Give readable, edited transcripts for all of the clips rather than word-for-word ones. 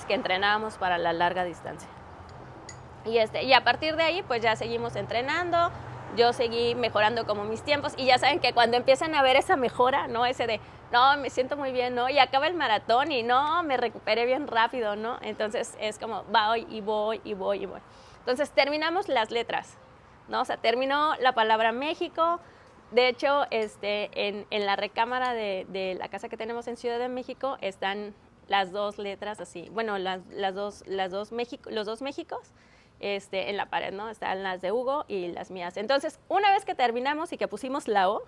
que entrenábamos para la larga distancia. Y a partir de ahí, pues ya seguimos entrenando, yo seguí mejorando como mis tiempos, y ya saben que cuando empiezan a ver esa mejora, ¿no? Ese de, no, me siento muy bien, ¿no? Y acaba el maratón y no, me recuperé bien rápido, ¿no? Entonces es como, voy y voy y voy y voy. Entonces terminamos las letras, ¿no? O sea, terminó la palabra México. De hecho, en la recámara de la casa que tenemos en Ciudad de México están las dos letras así, bueno, los dos Méxicos, en la pared, ¿no? Están las de Hugo y las mías. Entonces, una vez que terminamos y que pusimos la O,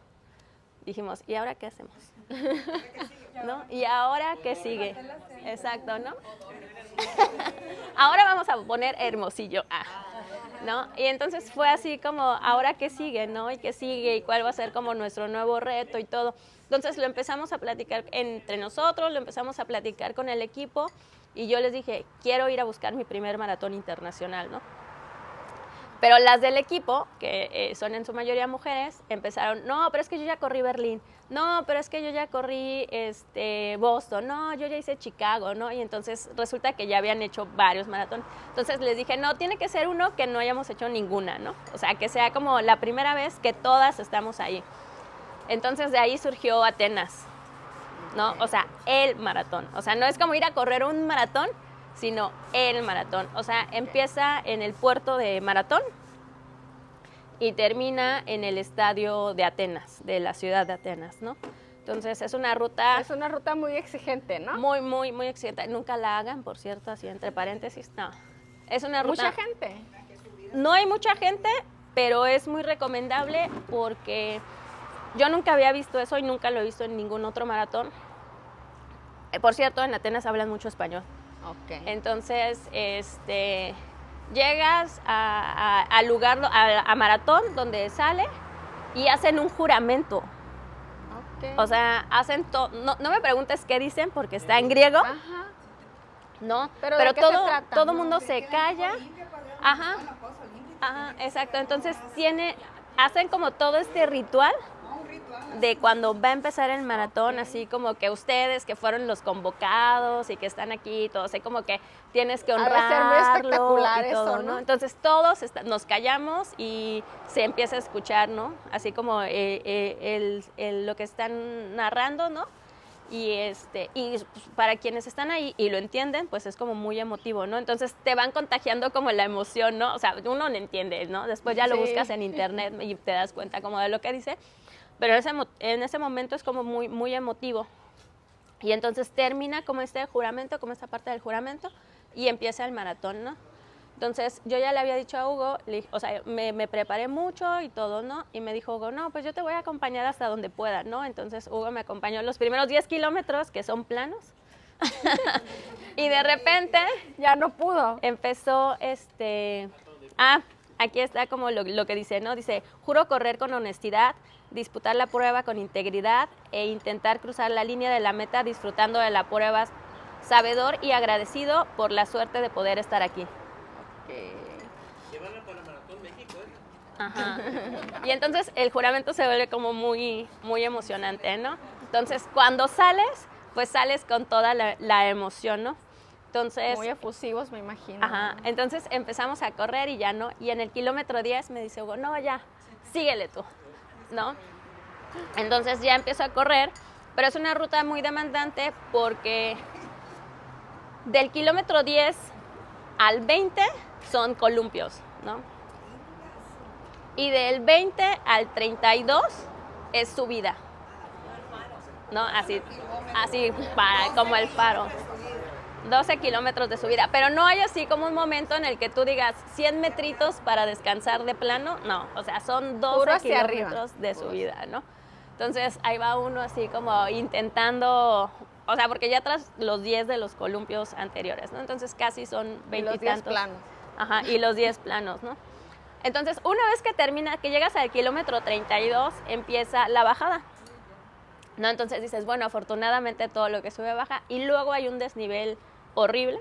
dijimos, ¿y ahora qué hacemos? ¿No? ¿Y ahora qué sigue? Exacto, ¿no? Ahora vamos a poner Hermosillo A, ¿no? Y entonces fue así como, ¿ahora qué sigue, no? ¿Y qué sigue? ¿Y cuál va a ser como nuestro nuevo reto y todo? Entonces lo empezamos a platicar entre nosotros, lo empezamos a platicar con el equipo, y yo les dije, quiero ir a buscar mi primer maratón internacional, ¿no? Pero las del equipo, que son en su mayoría mujeres, empezaron, no, pero es que yo ya corrí Berlín, no, pero es que yo ya corrí Boston, no, yo ya hice Chicago, ¿no? Y entonces resulta que ya habían hecho varios maratones. Entonces les dije, no, tiene que ser uno que no hayamos hecho ninguna, ¿no? O sea, que sea como la primera vez que todas estamos ahí. Entonces de ahí surgió Atenas, ¿no? O sea, el maratón. O sea, no es como ir a correr un maratón, sino el maratón. O sea, empieza en el puerto de Maratón y termina en el estadio de Atenas, de la ciudad de Atenas, ¿no? Entonces es una ruta... Es una ruta muy exigente, ¿no? Muy, muy, muy exigente. Nunca la hagan, por cierto, así entre paréntesis, no. Es una ruta... Mucha gente. No hay mucha gente, pero es muy recomendable porque yo nunca había visto eso y nunca lo he visto en ningún otro maratón. Por cierto, en Atenas hablan mucho español. Okay. Entonces, llegas al lugar, a Maratón, donde sale, y hacen un juramento. Okay. O sea, hacen todo. No me preguntes qué dicen porque está en griego. Ajá. No, pero todo mundo se calla. Ajá. Ajá, exacto. Entonces hacen como todo este ritual de cuando va a empezar el maratón, así como que ustedes que fueron los convocados y que están aquí, todos, como que tienes que honrarlo y todo, eso, ¿no? Entonces todos nos callamos y se empieza a escuchar, ¿no? Así como lo que están narrando, ¿no? Y para quienes están ahí y lo entienden, pues es como muy emotivo, ¿no? Entonces te van contagiando como la emoción, ¿no? O sea, uno no entiende, ¿no? Después ya lo buscas en internet y te das cuenta como de lo que dice. Pero en ese momento es como muy, muy emotivo. Y entonces termina como este juramento, como esta parte del juramento, y empieza el maratón, ¿no? Entonces yo ya le había dicho a Hugo, o sea, me preparé mucho y todo, ¿no? Y me dijo Hugo, no, pues yo te voy a acompañar hasta donde pueda, ¿no? Entonces Hugo me acompañó los primeros 10 kilómetros, que son planos. Y de repente... Ya no pudo. Empezó aquí está como lo que dice, ¿no? Dice, juro correr con honestidad, disputar la prueba con integridad e intentar cruzar la línea de la meta disfrutando de la prueba, sabedor y agradecido por la suerte de poder estar aquí. Okay. Llevan para Maratón México, ¿eh? Ajá. Y entonces el juramento se vuelve como muy, muy emocionante, ¿no? Entonces cuando sales, pues sales con toda la emoción, ¿no? Entonces, muy efusivos, me imagino. Ajá, entonces empezamos a correr y ya no, y en el kilómetro 10 me dice Hugo, no, ya, síguele tú, ¿no? Entonces ya empiezo a correr, pero es una ruta muy demandante porque del kilómetro 10 al 20 son columpios, ¿no? Y del 20 al 32 es subida, ¿no? Así como el faro. 12 kilómetros de subida, pero no hay así como un momento en el que tú digas 100 metritos para descansar de plano, no, o sea, son 12 kilómetros de subida, ¿no? Entonces ahí va uno así como intentando, o sea, porque ya tras los 10 de los columpios anteriores, ¿no? Entonces casi son 20 y tantos. Planos. Ajá, y los 10 planos, ¿no? Entonces una vez que llegas al kilómetro 32, empieza la bajada, ¿no? Entonces dices, bueno, afortunadamente todo lo que sube baja, y luego hay un desnivel horrible,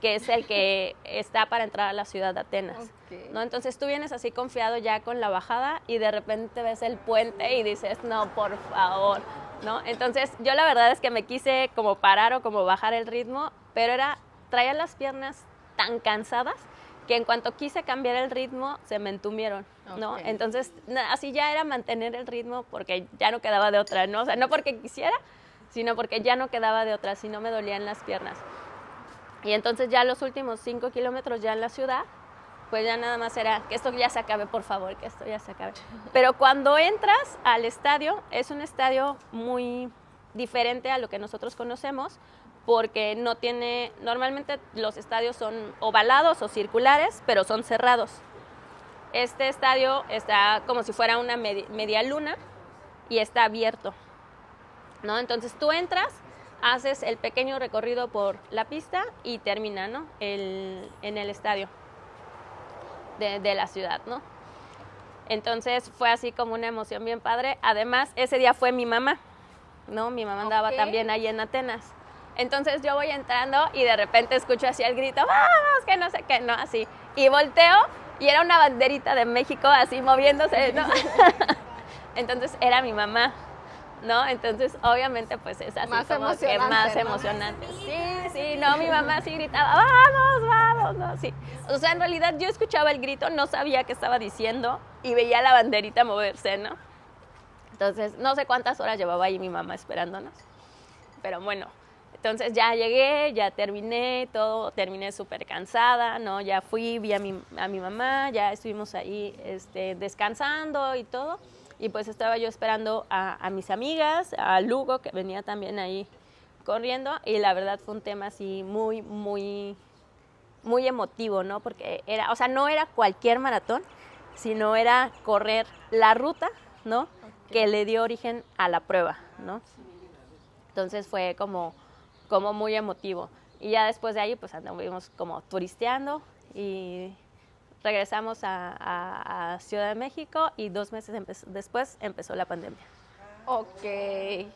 que es el que está para entrar a la ciudad de Atenas, okay, ¿no? Entonces tú vienes así confiado ya con la bajada y de repente ves el puente y dices, no, por favor, ¿no? Entonces yo la verdad es que me quise como parar o como bajar el ritmo, pero era traía las piernas tan cansadas que en cuanto quise cambiar el ritmo, se me entumieron, ¿no? Ok. Entonces, así ya era mantener el ritmo porque ya no quedaba de otra, ¿no? O sea, no porque quisiera, sino porque ya no quedaba de otra, si no me dolían las piernas. Y entonces ya los últimos 5 kilómetros ya en la ciudad, pues ya nada más era que esto ya se acabe, por favor, que esto ya se acabe. Pero cuando entras al estadio, es un estadio muy diferente a lo que nosotros conocemos, porque no tiene, normalmente los estadios son ovalados o circulares, pero son cerrados. Este estadio está como si fuera una media luna y está abierto, ¿no? Entonces tú entras, haces el pequeño recorrido por la pista y termina, ¿no? En el estadio de la ciudad, ¿no? Entonces fue así como una emoción bien padre. Además, ese día fue mi mamá, ¿no? Mi mamá andaba Ok. también ahí en Atenas. Entonces yo voy entrando y de repente escucho así el grito, ¡vamos! Que no sé qué, ¿no? Así. Y volteo y era una banderita de México así moviéndose, ¿no? Entonces era mi mamá, ¿no? Entonces obviamente pues es así Más como que emocionante, más ¿no? emocionante. Sí, sí, no, mi mamá sí gritaba, ¡vamos, vamos! ¿No? Sí. O sea, en realidad yo escuchaba el grito, no sabía qué estaba diciendo y veía la banderita moverse, ¿no? Entonces, no sé cuántas horas llevaba ahí mi mamá esperándonos, pero bueno, entonces ya llegué, ya terminé todo, terminé súper cansada, ¿no? Ya fui, vi a mi mamá, ya estuvimos ahí descansando y todo, y pues estaba yo esperando a mis amigas, a Lugo, que venía también ahí corriendo, y la verdad fue un tema así muy, muy, muy emotivo, ¿no? Porque era, o sea, no era cualquier maratón, sino era correr la ruta, ¿no? Que le dio origen a la prueba, ¿no? Entonces fue como muy emotivo. Y ya después de ahí, pues anduvimos como turisteando y regresamos a Ciudad de México y 2 meses después empezó la pandemia. Ok. Entonces,